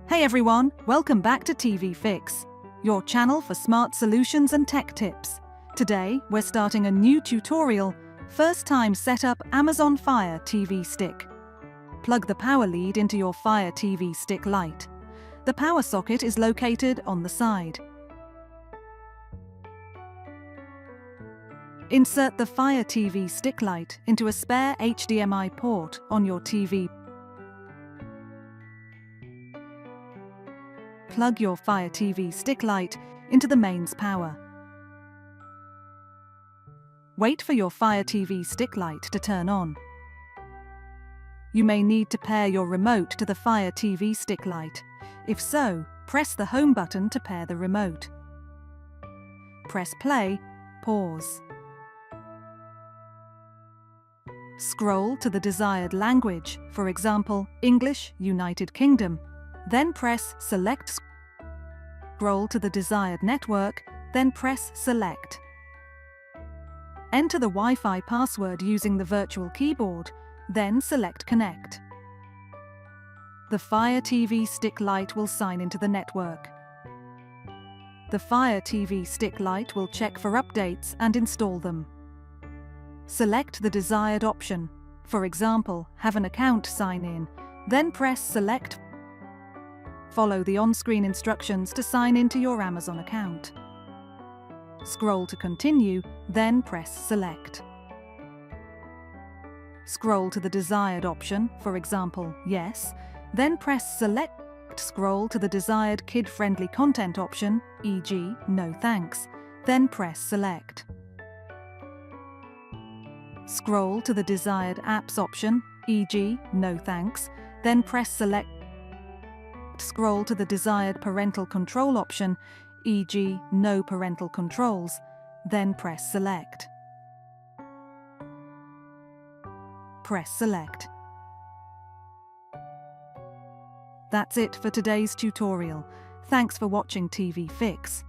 Hey everyone, welcome back to TvFix, your channel for smart solutions and tech tips. Today, we're starting a new tutorial, first time set up Amazon Fire TV Stick. Plug the power lead into your Fire TV Stick Lite. The power socket is located on the side. Insert the Fire TV Stick Lite into a spare HDMI port on your TV. Plug your Fire TV Stick Lite into the mains power. Wait for your Fire TV Stick Lite to turn on. You may need to pair your remote to the Fire TV Stick Lite. If so, press the home button to pair the remote. Press play, pause. Scroll to the desired language, for example, English, United Kingdom. Then press Select. Scroll to the desired network, then press Select. Enter the Wi-Fi password using the virtual keyboard, then select Connect. The Fire TV Stick Lite will sign into the network. The Fire TV Stick Lite will check for updates and install them. Select the desired option, for example, have an account sign in, then press Select. Follow the on-screen instructions to sign into your Amazon account. Scroll to continue, then press Select. Scroll to the desired option, for example, Yes, then press Select. Scroll to the desired kid-friendly content option, e.g., No thanks, then press Select. Scroll to the desired apps option, e.g., No thanks, then press Select. Scroll to the desired parental control option, e.g., No parental controls, then press Select. Press Select. That's it for today's tutorial. Thanks for watching TvFix.